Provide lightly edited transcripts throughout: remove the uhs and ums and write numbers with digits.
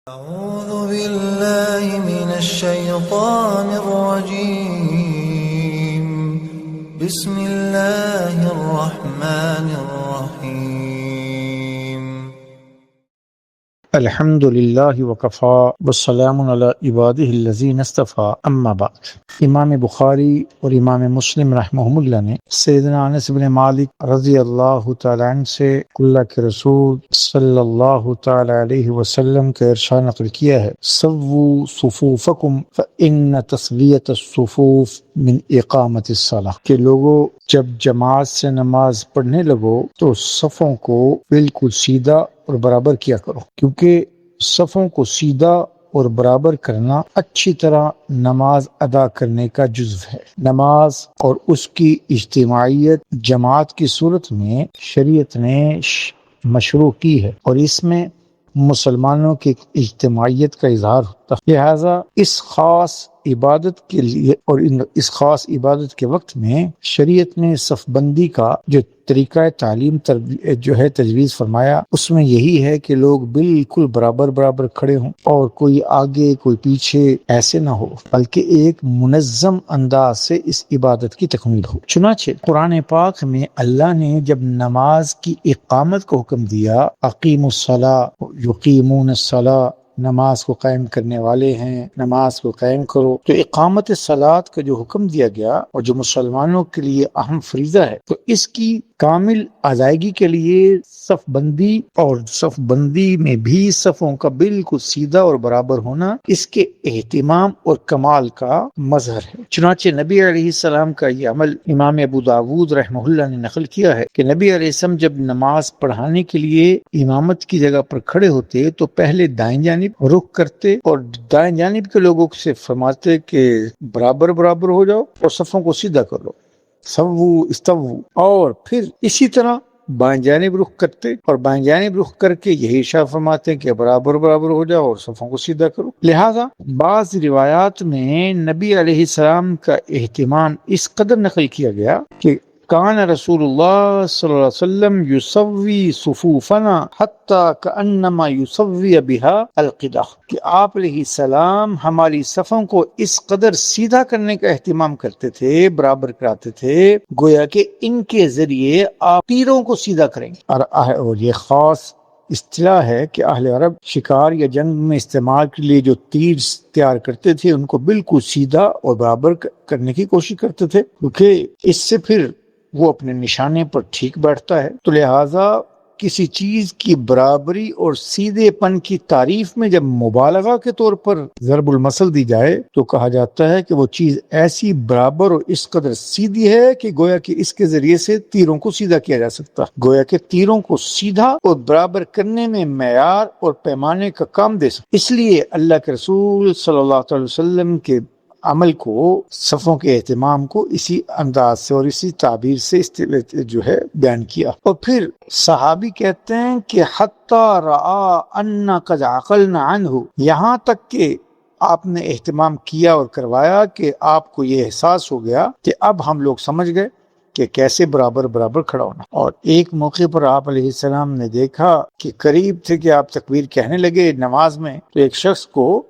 أعوذ بالله من الشيطان الرجيم. بسم الله الرحمن الرحيم. الحمد للہ وکفا والسلام علی عبادہ الذین اصطفیٰ اما بعد۔ امام بخاری اور امام مسلم رحمہم اللہ نے سیدنا انس بن مالک رضی اللہ تعالی عنہ سے اللہ کے رسول صلی اللہ تعالی علیہ وسلم کا ارشاد نقل کیا ہے، سووا صفوفکم فإن تسویۃ الصفوف من اقامت الصلاۃ، کہ لوگوں جب جماعت سے نماز پڑھنے لگو تو صفوں کو بالکل سیدھا اور برابر کیا کرو، کیونکہ صفوں کو سیدھا اور برابر کرنا اچھی طرح نماز ادا کرنے کا جزو ہے۔ نماز اور اس کی اجتماعیت جماعت کی صورت میں شریعت نے مشروع کی ہے، اور اس میں مسلمانوں کی اجتماعیت کا اظہار ہوتا ہے۔ لہٰذا اس خاص عبادت کے لیے اور اس خاص عبادت کے وقت میں شریعت نے صف بندی کا جو طریقہ تعلیم تجویز فرمایا، اس میں یہی ہے کہ لوگ بالکل برابر کھڑے ہوں اور کوئی آگے کوئی پیچھے ایسے نہ ہو، بلکہ ایک منظم انداز سے اس عبادت کی تکمیل ہو۔ چنانچہ قرآن پاک میں اللہ نے جب نماز کی اقامت کو حکم دیا، اقیموا الصلاۃ یقیمون الصلاۃ، نماز کو قائم کرنے والے ہیں، نماز کو قائم کرو، تو اقامت الصلاۃ کا جو حکم دیا گیا اور جو مسلمانوں کے لیے اہم فریضہ ہے، تو اس کی کامل ادائیگی کے لیے صف بندی اور صف بندی میں بھی صفوں کا بالکل سیدھا اور برابر ہونا اس کے اہتمام اور کمال کا مظہر ہے۔ چنانچہ نبی علیہ السلام کا یہ عمل امام ابو داود رحمہ اللہ نے نقل کیا ہے کہ نبی علیہ السلام جب نماز پڑھانے کے لیے امامت کی جگہ پر کھڑے ہوتے تو پہلے دائیں جانب رخ کرتے اور دائیں جانب کے لوگوں سے فرماتے کہ برابر ہو جاؤ اور صفوں کو سیدھا کر لو، سووا استووا، اور پھر اسی طرح بائیں جانب رخ کرتے اور بائیں جانب رخ کر کے یہی ارشاد فرماتے ہیں کہ برابر ہو جاؤ اور صفوں کو سیدھا کرو۔ لہذا بعض روایات میں نبی علیہ السلام کا اہتمام اس قدر نقل کیا گیا کہ کان رسول اللہ صلی اللہ علیہ وسلم یسوی صفوفنا حتی کانما یسوی بها القدح، کہ آپ علیہ السلام ہماری صفوں کو اس قدر سیدھا کرنے کا اہتمام کرتے تھے، برابر کراتے تھے، گویا کہ ان کے ذریعے آپ تیروں کو سیدھا کریں گے۔ اور یہ خاص اصطلاح ہے کہ اہل عرب شکار یا جنگ میں استعمال کے لیے جو تیر تیار کرتے تھے ان کو بالکل سیدھا اور برابر کرنے کی کوشش کرتے تھے، کیونکہ اس سے پھر وہ اپنے نشانے پر ٹھیک بیٹھتا ہے۔ تو لہٰذا کسی چیز کی برابری اور سیدھے پن کی تعریف میں جب مبالغہ کے طور پر ضرب المثل دی جائے تو کہا جاتا ہے کہ وہ چیز ایسی برابر اور اس قدر سیدھی ہے کہ گویا کہ اس کے ذریعے سے تیروں کو سیدھا کیا جا سکتا ہے، گویا کہ تیروں کو سیدھا اور برابر کرنے میں معیار اور پیمانے کا کام دے سکتا۔ اس لیے اللہ کے رسول صلی اللہ علیہ وسلم کے عمل کو، صفوں کے اہتمام کو اسی انداز سے اور اسی تعبیر سے بیان کیا۔ اور پھر صحابی کہتے ہیں کہ حتی رعا ان قد عقلنا عنہ، یہاں تک کہ آپ نے اہتمام کیا اور کروایا کہ آپ کو یہ احساس ہو گیا کہ اب ہم لوگ سمجھ گئے کہ کیسے برابر کھڑا ہونا۔ اور ایک موقع پر آپ علیہ السلام نے دیکھا کہ قریب تھے کہ آپ تکبیر کہنے لگے نماز میں، تو ایک شخص کو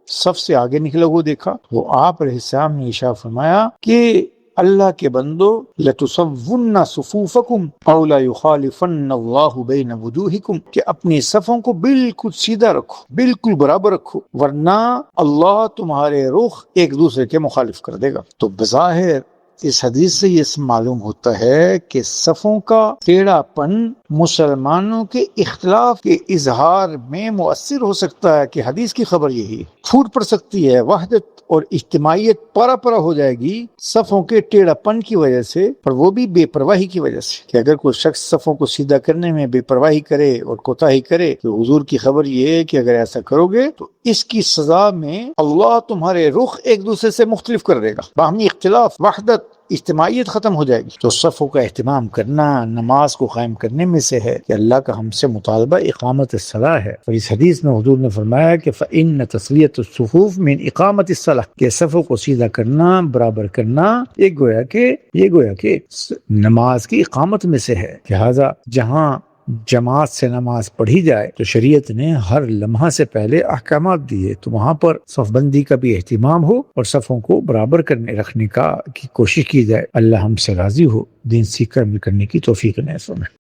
صف سے آگے نکلا وہ دیکھا، وہ آپ علیہ السلام نے ارشاد فرمایا کہ اللہ کے بندو لَتُصَوُّنَّ صُفُوفَكُمْ أَوْ لَيُخَالِفَنَّ اللَّهُ بَيْنَ وُجُوهِكُمْ، کہ اپنی صفوں کو بالکل سیدھا رکھو، بالکل برابر رکھو، ورنہ اللہ تمہارے رخ ایک دوسرے کے مخالف کر دے گا۔ تو بظاہر اس حدیث سے یہ معلوم ہوتا ہے کہ صفوں کا ٹیڑھا پن مسلمانوں کے اختلاف کے اظہار میں مؤثر ہو سکتا ہے، کہ حدیث کی خبر یہی ہے، پھوٹ پڑ سکتی ہے، وحدت اور اجتماعیت پارا ہو جائے گی صفوں کے ٹیڑھا پن کی وجہ سے، اور وہ بھی بے پرواہی کی وجہ سے، کہ اگر کوئی شخص صفوں کو سیدھا کرنے میں بے پرواہی کرے اور کوتاہی کرے تو حضور کی خبر یہ ہے کہ اگر ایسا کرو گے تو اس کی سزا میں اللہ تمہارے رخ ایک دوسرے سے مختلف کر دے گا، باہمی اختلاف، وحدت، اجتماعیت ختم ہو جائے گی۔ تو صفوں کا اہتمام کرنا نماز کو قائم کرنے میں سے ہے کہ اللہ کا ہم سے مطالبہ اقامت الصلاۃ ہے۔ اور اس حدیث میں حضور نے فرمایا کہ فإن تسویۃ الصفوف من اقامت الصلاۃ، کہ صفوں کو سیدھا کرنا، برابر کرنا، یہ گویا کہ نماز کی اقامت میں سے ہے۔ لہٰذا جہاں جماعت سے نماز پڑھی جائے تو شریعت نے ہر لمحہ سے پہلے احکامات دیے، تو وہاں پر صف بندی کا بھی اہتمام ہو اور صفوں کو برابر رکھنے کی کوشش کی جائے۔ اللہ ہم سے راضی ہو، دین سیکھ کر عمل کرنے کی توفیق نصیب فرمائے۔